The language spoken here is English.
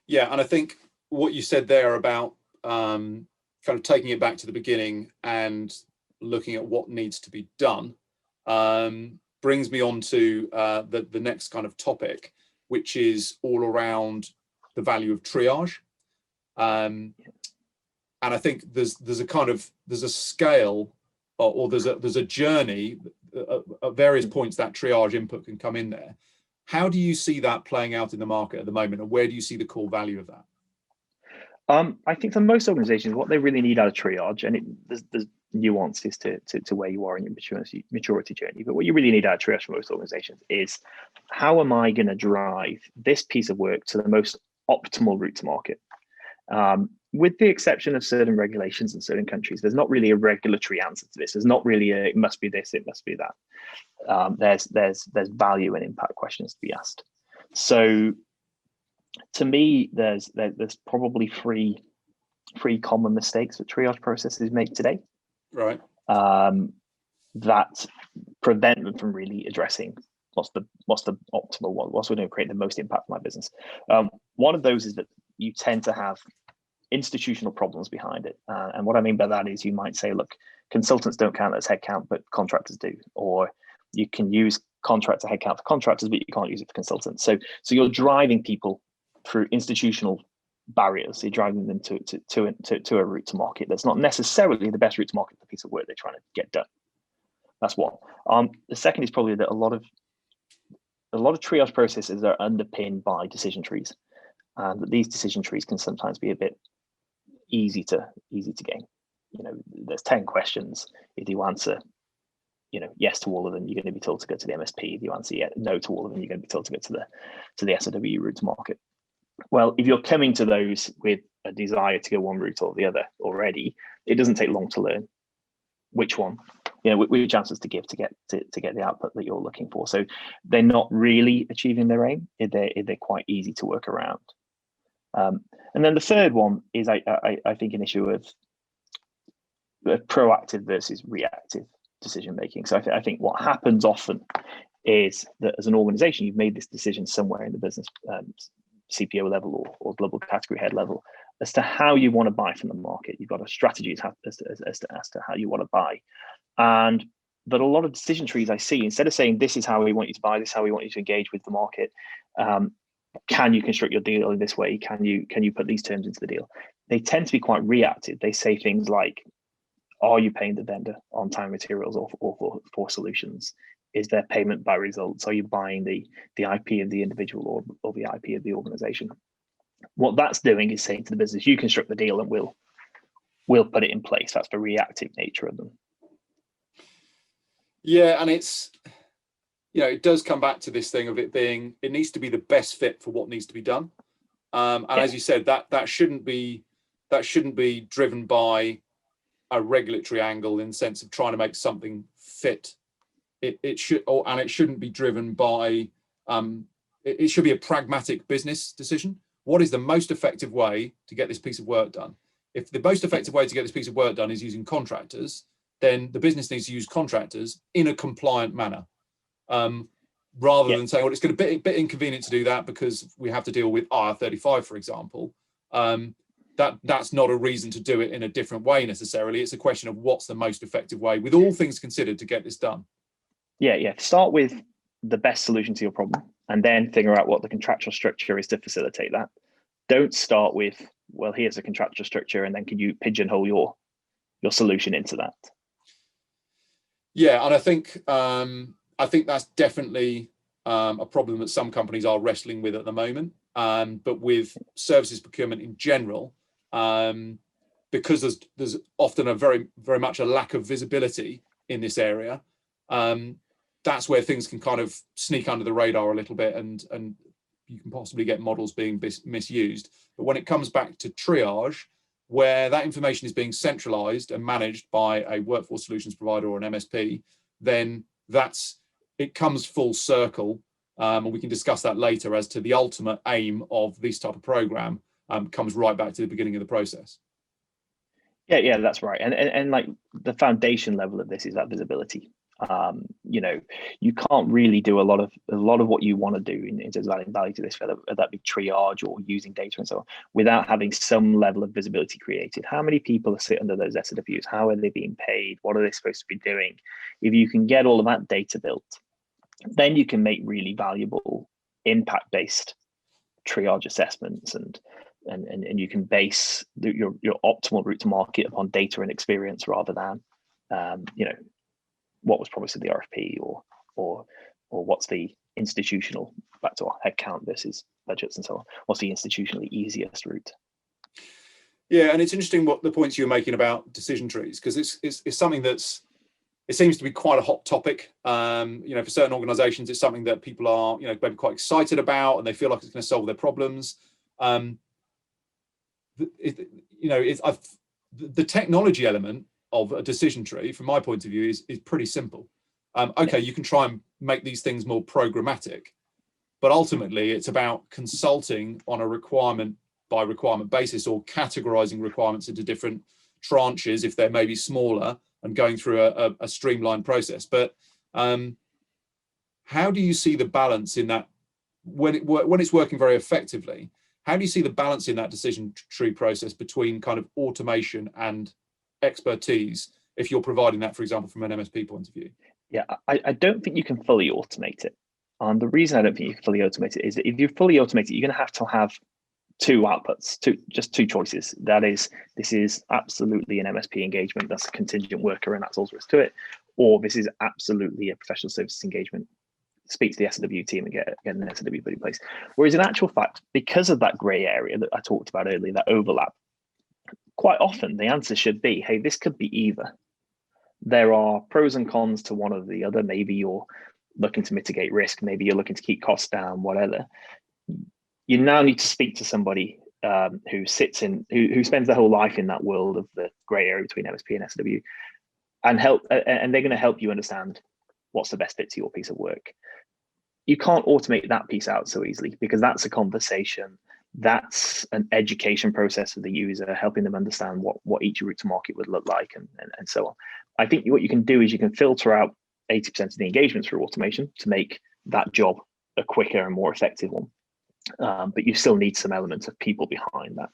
Yeah, and I think what you said there about kind of taking it back to the beginning and looking at what needs to be done brings me on to the next kind of topic, which is all around the value of triage. And I think there's a scale, or there's a journey at various points that triage input can come in there. How do you see that playing out in the market at the moment, and where do you see the core value of that? I think for most organizations, what they really need out of triage, and there's nuances to where you are in your maturity journey, but what you really need out of triage for most organizations is, how am I going to drive this piece of work to the most optimal route to market? With the exception of certain regulations in certain countries, there's not really a regulatory answer to this. There's not really a, it must be this, it must be that. There's value and impact questions to be asked. So to me, there's probably three common mistakes that triage processes make today. Right. That prevent them from really addressing what's the optimal one, what's going to create the most impact for my business. One of those is that you tend to have institutional problems behind it. And what I mean by that is, you might say, look, consultants don't count as headcount, but contractors do. Or you can use contractor headcount for contractors, but you can't use it for consultants. So you're driving people through institutional barriers. You're driving them to a route to market that's not necessarily the best route to market for the piece of work they're trying to get done. That's one. The second is probably that a lot of triage processes are underpinned by decision trees, and that these decision trees can sometimes be a bit easy to gain. You know, there's 10 questions. If you answer, yes to all of them, you're going to be told to go to the MSP. If you answer no to all of them, you're going to be told to go to the SOW route to market. Well, if you're coming to those with a desire to go one route or the other already, it doesn't take long to learn which one, which answers to give to get the output that you're looking for. So they're not really achieving their aim. They're quite easy to work around. And then the third one is, I think, an issue of proactive versus reactive decision making. So I think what happens often is that as an organization, you've made this decision somewhere in the business, CPO level or global category head level, as to how you want to buy from the market. You've got a strategy as to how you want to buy. But a lot of decision trees I see, instead of saying, this is how we want you to buy, this is how we want you to engage with the market, can you construct your deal in this way? Can you put these terms into the deal? They tend to be quite reactive. They say things like, are you paying the vendor on time materials or for solutions? Is there payment by results? Are you buying the IP of the individual or the IP of the organization? What that's doing is saying to the business, you construct the deal and we'll put it in place. That's the reactive nature of them. Yeah, and it's, it does come back to this thing of it needs to be the best fit for what needs to be done. And as you said, that shouldn't be driven by a regulatory angle in the sense of trying to make something fit. It shouldn't be driven by it should be a pragmatic business decision. What is the most effective way to get this piece of work done? If the most effective way to get this piece of work done is using contractors, then the business needs to use contractors in a compliant manner, rather than saying, well, it's going to be a bit inconvenient to do that because we have to deal with IR35, for example. That's not a reason to do it in a different way necessarily. It's a question of what's the most effective way, with all things considered, to get this done. Yeah. Start with the best solution to your problem, and then figure out what the contractual structure is to facilitate that. Don't start with, well, here's a contractual structure, and then can you pigeonhole your solution into that? Yeah, and I think that's definitely a problem that some companies are wrestling with at the moment. But with services procurement in general, because there's often a very, very much a lack of visibility in this area, that's where things can kind of sneak under the radar a little bit, and you can possibly get models being misused. But when it comes back to triage, where that information is being centralized and managed by a workforce solutions provider or an MSP, then it comes full circle. And we can discuss that later as to the ultimate aim of this type of program comes right back to the beginning of the process. Yeah, that's right. And like the foundation level of this is that visibility. You know, you can't really do a lot of what you want to do in terms of adding value to this, whether that be triage or using data and so on, without having some level of visibility created. How many people sit under those SOWs? How are they being paid? What are they supposed to be doing? If you can get all of that data built, then you can make really valuable impact-based triage assessments, and you can base your optimal route to market upon data and experience rather than you know, what was promised in the RFP, or what's the institutional, back to our headcount versus budgets and so on, what's the institutionally easiest route. Yeah, and it's interesting what the points you're making about decision trees, because it's something it seems to be quite a hot topic. You know, for certain organizations, it's something that people are, you know, maybe quite excited about, and they feel like it's going to solve their problems. You know, the technology element of a decision tree, from my point of view, is pretty simple. Okay, you can try and make these things more programmatic, but ultimately it's about consulting on a requirement by requirement basis, or categorizing requirements into different tranches if they're maybe smaller, and going through a streamlined process. But how do you see the balance in that, when it's working very effectively? How do you see the balance in that decision tree process between kind of automation and expertise, if you're providing that, for example, from an MSP point of view? Yeah, I don't think you can fully automate it. And the reason I don't think you can fully automate it is that if you fully automate it, you're going to have two outputs, just two choices. That is, this is absolutely an MSP engagement, that's a contingent worker, and that's all there is to it. Or this is absolutely a professional services engagement. Speak to the SOW team and get an SOW put in place. Whereas in actual fact, because of that grey area that I talked about earlier, that overlap, quite often the answer should be, hey, this could be either. There are pros and cons to one or the other. Maybe you're looking to mitigate risk, maybe you're looking to keep costs down, whatever. You now need to speak to somebody who spends their whole life in that world of the grey area between MSP and SOW, and they're going to help you understand what's the best fit to your piece of work. You can't automate that piece out so easily, because that's a conversation, that's an education process for the user, helping them understand what each route to market would look like, and so on. I think what you can do is you can filter out 80% of the engagements through automation to make that job a quicker and more effective one. But you still need some elements of people behind that.